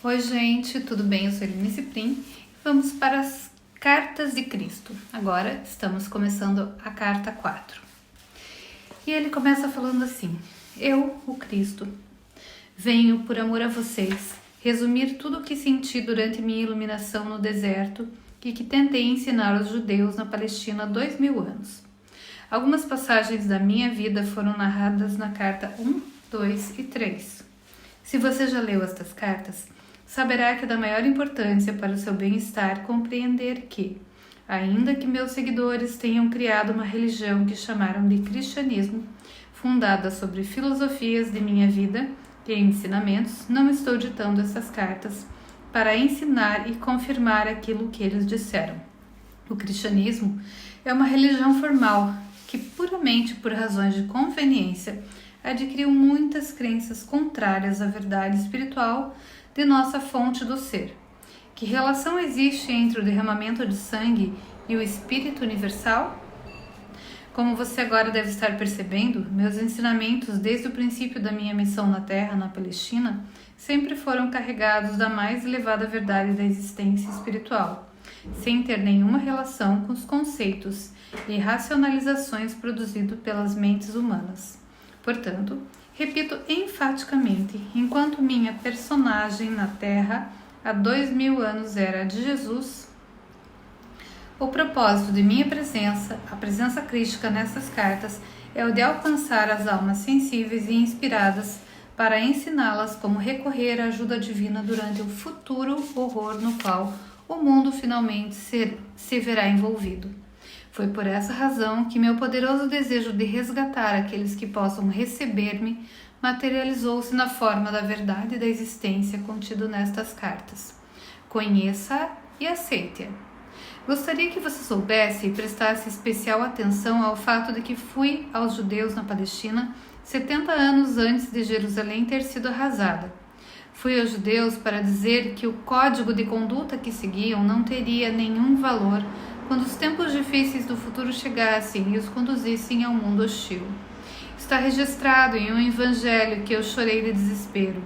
Oi gente, tudo bem? Eu sou Eline Ciprim e vamos para as cartas de Cristo. Agora estamos começando a carta 4. E ele começa falando assim: Eu, o Cristo, venho por amor a vocês resumir tudo o que senti durante minha iluminação no deserto e que tentei ensinar aos judeus na Palestina há 2000 anos. Algumas passagens da minha vida foram narradas na carta 1, 2 e 3. Se você já leu estas cartas, saberá que é da maior importância para o seu bem-estar compreender que, ainda que meus seguidores tenham criado uma religião que chamaram de cristianismo, fundada sobre filosofias de minha vida e ensinamentos, não estou ditando essas cartas para ensinar e confirmar aquilo que eles disseram. O cristianismo é uma religião formal que, puramente por razões de conveniência, adquiriu muitas crenças contrárias à verdade espiritual de nossa fonte do ser. Que relação existe entre o derramamento de sangue e o Espírito Universal? Como você agora deve estar percebendo, meus ensinamentos desde o princípio da minha missão na Terra, na Palestina, sempre foram carregados da mais elevada verdade da existência espiritual, sem ter nenhuma relação com os conceitos e racionalizações produzidos pelas mentes humanas. Portanto, repito enfaticamente, enquanto minha personagem na Terra há 2000 anos era a de Jesus, o propósito de minha presença, a presença crística nessas cartas, é o de alcançar as almas sensíveis e inspiradas para ensiná-las como recorrer à ajuda divina durante o futuro horror no qual o mundo finalmente se verá envolvido. Foi por essa razão que meu poderoso desejo de resgatar aqueles que possam receber-me materializou-se na forma da verdade da existência contido nestas cartas. Conheça-a e aceite-a. Gostaria que você soubesse e prestasse especial atenção ao fato de que fui aos judeus na Palestina 70 anos antes de Jerusalém ter sido arrasada. Fui aos judeus para dizer que o código de conduta que seguiam não teria nenhum valor quando os tempos difíceis do futuro chegassem e os conduzissem ao mundo hostil. Está registrado em um evangelho que eu chorei de desespero,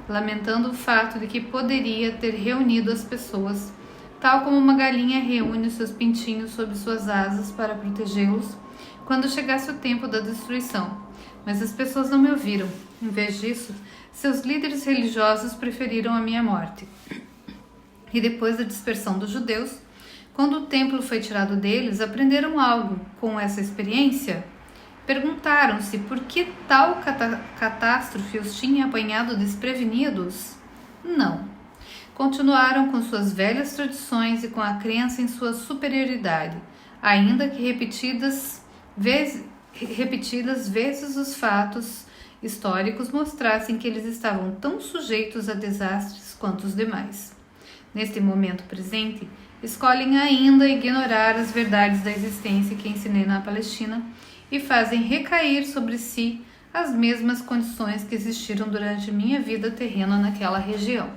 lamentando o fato de que poderia ter reunido as pessoas, tal como uma galinha reúne os seus pintinhos sob suas asas para protegê-los quando chegasse o tempo da destruição. Mas as pessoas não me ouviram. Em vez disso, seus líderes religiosos preferiram a minha morte. E depois da dispersão dos judeus, quando o templo foi tirado deles, aprenderam algo com essa experiência? Perguntaram-se por que tal catástrofe os tinha apanhado desprevenidos? Não. Continuaram com suas velhas tradições e com a crença em sua superioridade, ainda que repetidas vezes os fatos históricos mostrassem que eles estavam tão sujeitos a desastres quanto os demais. Neste momento presente, escolhem ainda ignorar as verdades da existência que ensinei na Palestina e fazem recair sobre si as mesmas condições que existiram durante minha vida terrena naquela região.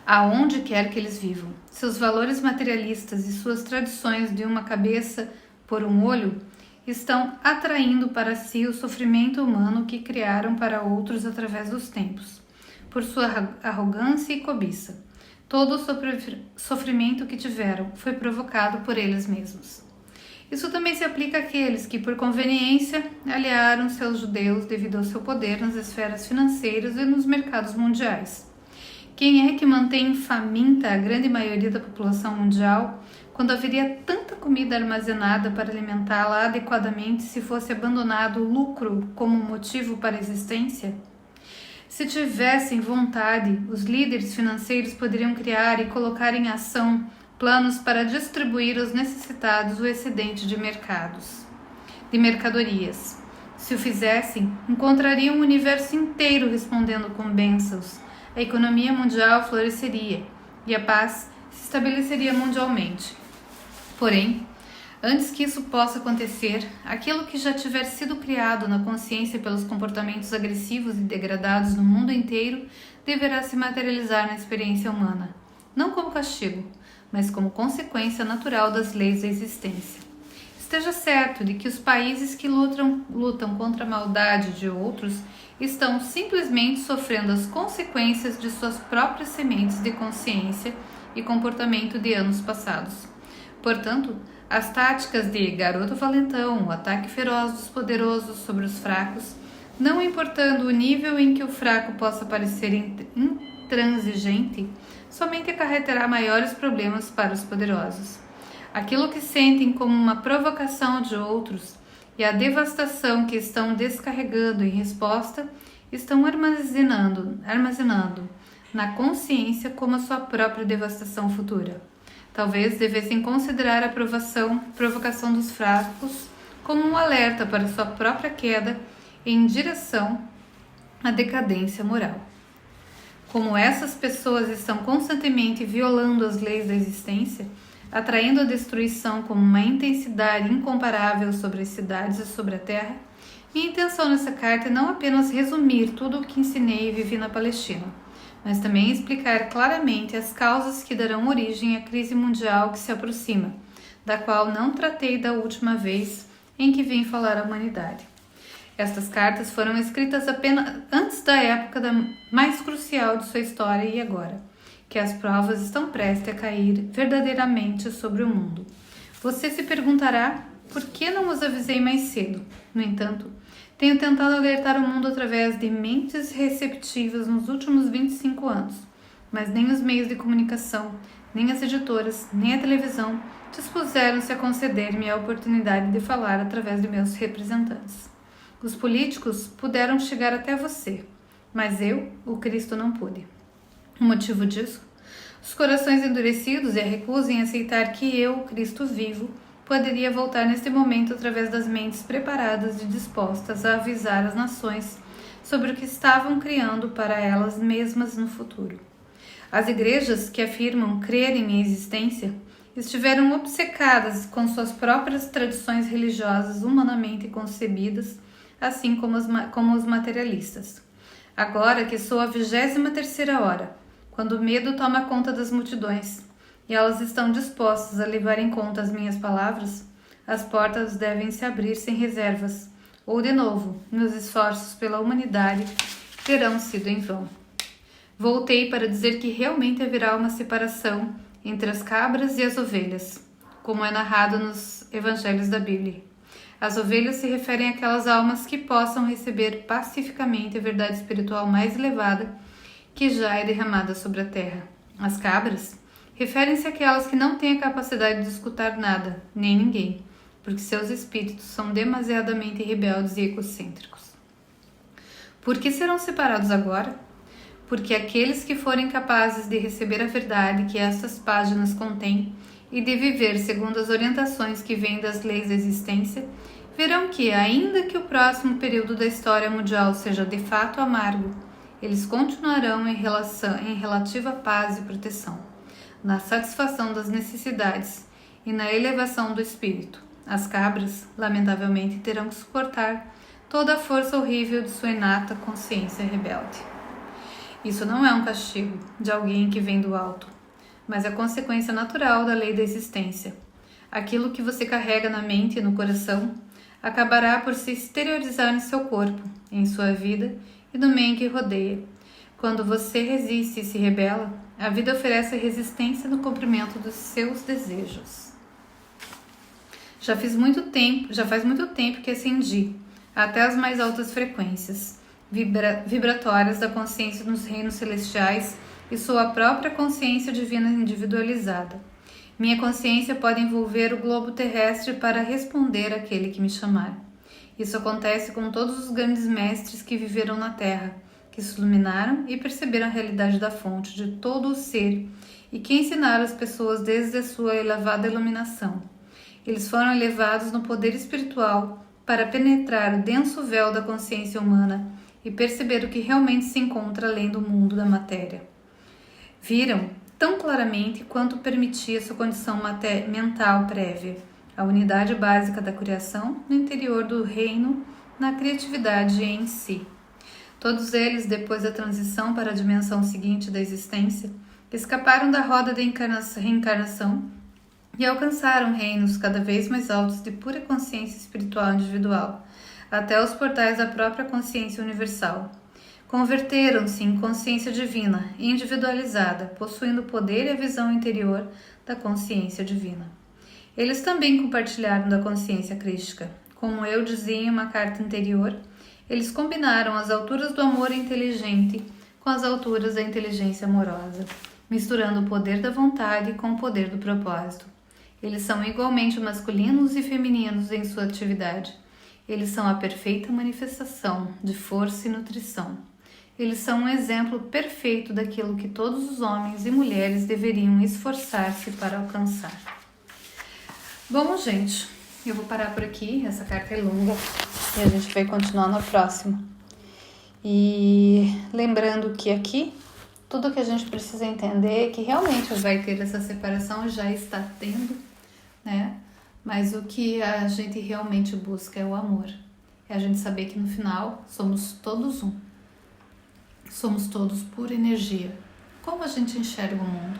Aonde quer que eles vivam, seus valores materialistas e suas tradições de uma cabeça por um olho estão atraindo para si o sofrimento humano que criaram para outros através dos tempos, por sua arrogância e cobiça. Todo o sofrimento que tiveram foi provocado por eles mesmos. Isso também se aplica àqueles que, por conveniência, aliaram-se aos judeus devido ao seu poder nas esferas financeiras e nos mercados mundiais. Quem é que mantém faminta a grande maioria da população mundial quando haveria tanta comida armazenada para alimentá-la adequadamente se fosse abandonado o lucro como motivo para a existência? Se tivessem vontade, os líderes financeiros poderiam criar e colocar em ação planos para distribuir aos necessitados o excedente de mercadorias. Se o fizessem, encontrariam o universo inteiro respondendo com bênçãos, a economia mundial floresceria e a paz se estabeleceria mundialmente. Porém, antes que isso possa acontecer, aquilo que já tiver sido criado na consciência pelos comportamentos agressivos e degradados no mundo inteiro deverá se materializar na experiência humana, não como castigo, mas como consequência natural das leis da existência. Esteja certo de que os países que lutam contra a maldade de outros estão simplesmente sofrendo as consequências de suas próprias sementes de consciência e comportamento de anos passados. Portanto, as táticas de garoto valentão, o ataque feroz dos poderosos sobre os fracos, não importando o nível em que o fraco possa parecer intransigente, somente acarretará maiores problemas para os poderosos. Aquilo que sentem como uma provocação de outros e a devastação que estão descarregando em resposta estão armazenando na consciência como a sua própria devastação futura. Talvez devessem considerar a provocação dos fracos como um alerta para sua própria queda em direção à decadência moral. Como essas pessoas estão constantemente violando as leis da existência, atraindo a destruição com uma intensidade incomparável sobre as cidades e sobre a terra, minha intenção nessa carta é não apenas resumir tudo o que ensinei e vivi na Palestina, mas também explicar claramente as causas que darão origem à crise mundial que se aproxima, da qual não tratei da última vez em que vim falar à humanidade. Estas cartas foram escritas apenas antes da época mais crucial de sua história e agora, que as provas estão prestes a cair verdadeiramente sobre o mundo. Você se perguntará por que não os avisei mais cedo. No entanto, tenho tentado alertar o mundo através de mentes receptivas nos últimos 25 anos, mas nem os meios de comunicação, nem as editoras, nem a televisão dispuseram-se a conceder-me a oportunidade de falar através de meus representantes. Os políticos puderam chegar até você, mas eu, o Cristo, não pude. O motivo disso? Os corações endurecidos e a recusa em aceitar que eu, Cristo vivo, poderia voltar neste momento através das mentes preparadas e dispostas a avisar as nações sobre o que estavam criando para elas mesmas no futuro. As igrejas que afirmam crer em minha existência estiveram obcecadas com suas próprias tradições religiosas humanamente concebidas, assim como os materialistas. Agora que sou a 23ª hora, quando o medo toma conta das multidões e elas estão dispostas a levar em conta as minhas palavras, as portas devem se abrir sem reservas, ou de novo, meus esforços pela humanidade terão sido em vão. Voltei para dizer que realmente haverá uma separação entre as cabras e as ovelhas, como é narrado nos evangelhos da Bíblia. As ovelhas se referem àquelas almas que possam receber pacificamente a verdade espiritual mais elevada que já é derramada sobre a terra. As cabras referem-se àquelas que não têm a capacidade de escutar nada, nem ninguém, porque seus espíritos são demasiadamente rebeldes e egocêntricos. Por que serão separados agora? Porque aqueles que forem capazes de receber a verdade que estas páginas contêm e de viver segundo as orientações que vêm das leis da existência, verão que, ainda que o próximo período da história mundial seja de fato amargo, eles continuarão em relativa paz e proteção, na satisfação das necessidades e na elevação do espírito. As cabras, lamentavelmente, terão que suportar toda a força horrível de sua inata consciência rebelde. Isso não é um castigo de alguém que vem do alto, mas a consequência natural da lei da existência. Aquilo que você carrega na mente e no coração acabará por se exteriorizar no seu corpo, em sua vida e no meio que rodeia. Quando você resiste e se rebela, a vida oferece resistência no cumprimento dos seus desejos. Já faz muito tempo que ascendi até as mais altas frequências vibratórias da consciência nos reinos celestiais e sua própria consciência divina individualizada. Minha consciência pode envolver o globo terrestre para responder àquele que me chamar. Isso acontece com todos os grandes mestres que viveram na Terra, que se iluminaram e perceberam a realidade da fonte de todo o ser e que ensinaram as pessoas desde a sua elevada iluminação. Eles foram elevados no poder espiritual para penetrar o denso véu da consciência humana e perceber o que realmente se encontra além do mundo da matéria. Viram tão claramente quanto permitia sua condição mental prévia, a unidade básica da criação no interior do reino, na criatividade em si. Todos eles, depois da transição para a dimensão seguinte da existência, escaparam da roda da reencarnação e alcançaram reinos cada vez mais altos de pura consciência espiritual individual, até os portais da própria consciência universal. Converteram-se em consciência divina, individualizada, possuindo o poder e a visão interior da consciência divina. Eles também compartilharam da consciência crística. Como eu dizia em uma carta anterior, eles combinaram as alturas do amor inteligente com as alturas da inteligência amorosa, misturando o poder da vontade com o poder do propósito. Eles são igualmente masculinos e femininos em sua atividade. Eles são a perfeita manifestação de força e nutrição. Eles são um exemplo perfeito daquilo que todos os homens e mulheres deveriam esforçar-se para alcançar. Bom, gente, eu vou parar por aqui. Essa carta é longa e a gente vai continuar na próxima. E lembrando que aqui, tudo que a gente precisa entender é que realmente vai ter essa separação, já está tendo, né? Mas o que a gente realmente busca é o amor. É a gente saber que no final somos todos um. Somos todos pura energia. Como a gente enxerga o mundo?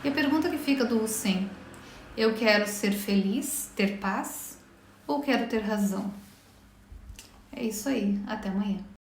E a pergunta que fica do Hussein: eu quero ser feliz, ter paz, ou quero ter razão? É isso aí. Até amanhã.